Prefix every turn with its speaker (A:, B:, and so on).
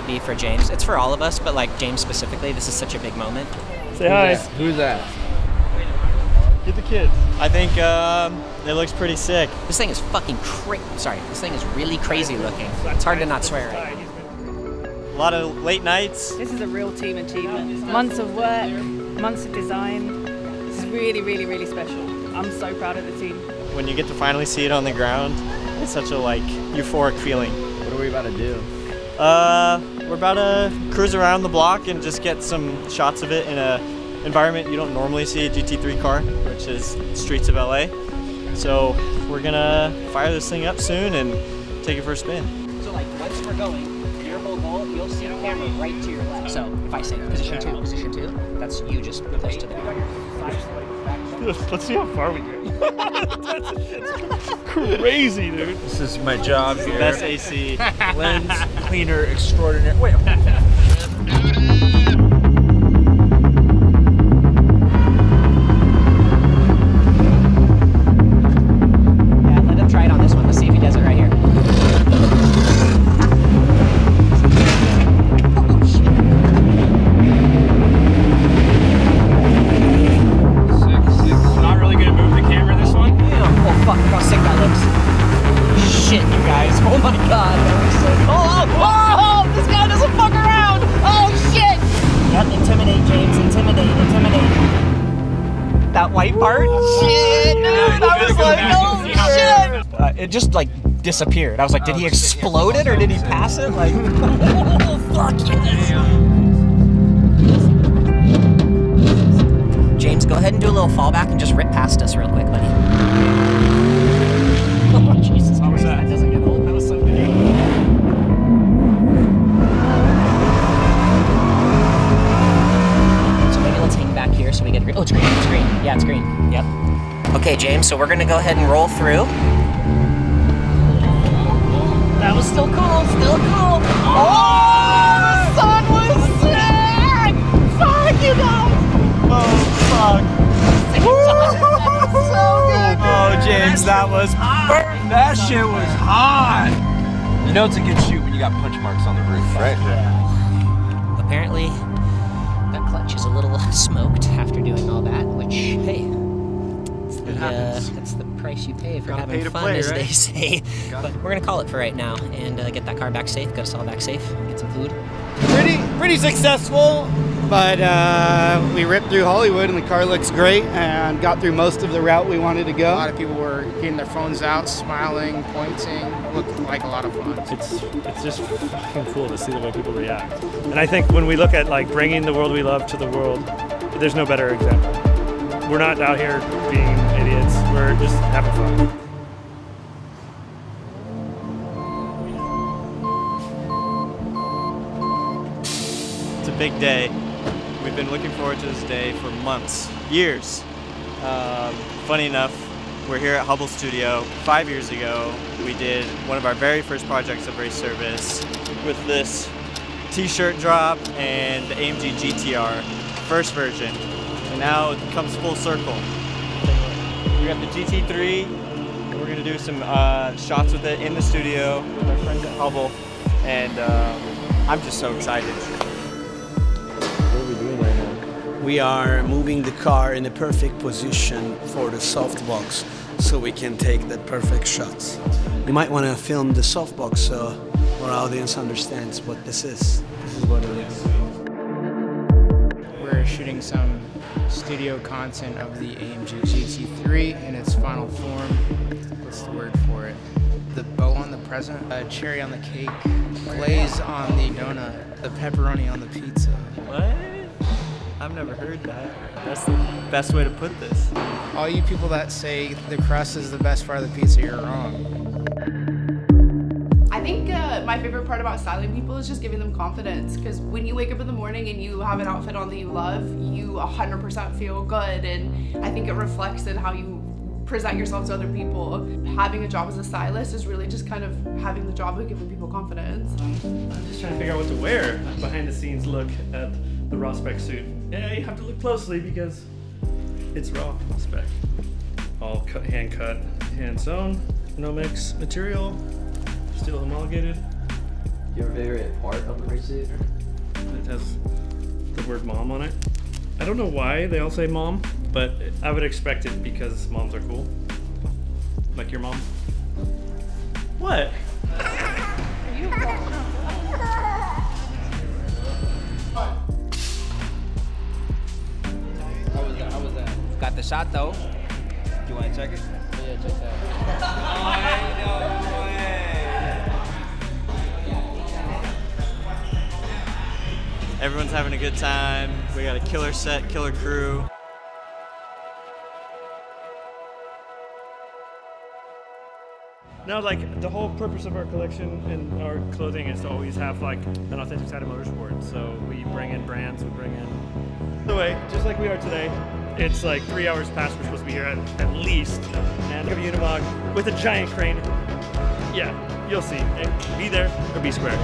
A: happy for James. It's for all of us, but like James specifically, this is such a big moment.
B: Say hi.
C: Who's that?
B: Get the kids.
D: I think it looks pretty sick.
A: This thing is fucking sorry, this thing is really crazy looking. It's hard to not swear right.
D: A lot of late nights.
E: This is a real team achievement. Months of work, months of design. This is really, really, really special. I'm so proud of the team.
D: When you get to finally see it on the ground, it's such a like euphoric feeling.
C: What are we about to do?
D: We're about to cruise around the block and just get some shots of it in a environment you don't normally see a GT3 car, which is streets of LA. So we're gonna fire this thing up soon and take it for a spin.
A: So like once we're going, your whole goal, you'll see the camera right to your left. So if I say position two, that's you just close to the camera.
B: Let's see how far we get. That's crazy, dude.
C: This is my job here.
D: Best AC.
C: Lens cleaner extraordinary. Wait.
A: Oh my god, that was so oh, this guy doesn't fuck around! Oh shit! Yep, intimidate, James, intimidate. That white part? Shit, dude! I was like, oh shit! It just like disappeared. I was like, did he explode it or did he pass it? Like, oh, fuck yes! James, go ahead and do a little fallback and just rip past us real quick, buddy. Oh, Jesus Christ, that doesn't get old. That was so good. So maybe let's hang back here so we get green. Oh, it's green, it's green. Yeah, it's green. Yep. Okay, James, so we're gonna go ahead and roll through. That was still cool, still cool. Oh, the sun was sick! Fuck, you guys!
D: Oh, fuck.
A: So good.
D: Oh, James, that was perfect.
C: That shit was hot. You know it's a good shoot when you got punch marks on the roof, right?
A: Yeah. Apparently, that clutch is a little smoked after doing all that, which, hey, that's the price you pay for having fun, as they say. But we're going to call it for right now and get that car back safe, get us all back safe, get some food.
F: Pretty successful, but we ripped through Hollywood and the car looks great and got through most of the route we wanted to go.
G: A lot of people were getting their phones out, smiling, pointing. Looked like a lot of fun.
B: It's just fucking cool to see the way people react. And I think when we look at like bringing the world we love to the world, there's no better example. We're not out here being idiots. We're just having fun.
D: It's a big day. We've been looking forward to this day for months, years. Funny enough, we're here at Hubble Studio. 5 years ago, we did one of our very first projects of race service with this t-shirt drop and the AMG GTR, first version. And now it comes full circle. We got the GT3, and we're gonna do some shots with it in the studio with our friends at Hubble, and I'm just so excited.
C: What are we doing right now?
H: We are moving the car in a perfect position for the softbox so we can take the perfect shots. We might want to film the softbox so our audience understands what this is. This is what it is.
G: We're shooting some studio content of the AMG GT3 in its final form. What's the word for it? The bow on the present, cherry on the cake, glaze on the donut, the pepperoni on the pizza.
D: What? I've never heard that. That's the best way to put this.
G: All you people that say the crust is the best part of the pizza, you're wrong.
I: I think my favorite part about styling people is just giving them confidence, because when you wake up in the morning and you have an outfit on that you love, you 100% feel good, and I think it reflects in how you present yourself to other people. Having a job as a stylist is really just kind of having the job of giving people confidence.
B: I'm just trying to figure out what to wear. Behind the scenes look at the raw spec suit. Yeah, you have to look closely because it's raw spec. All hand cut, hand sewn, no mix material, steel homologated.
J: Your favorite part of the race suit?
B: It has the word mom on it. I don't know why they all say mom, but I would expect it because moms are cool. Like your mom. What?
G: How was that? Got the shot though. Do you want to check it?
J: Yeah, check that.
G: No way.
D: Everyone's having a good time. We got a killer set, killer crew.
B: No, like the whole purpose of our collection and our clothing is to always have like an authentic side of motorsport. So we bring in brands, we bring in. By the way, just like we are today, it's like 3 hours past we're supposed to be here at least. And we have a Unimog with a giant crane. Yeah, you'll see. And be there or be square.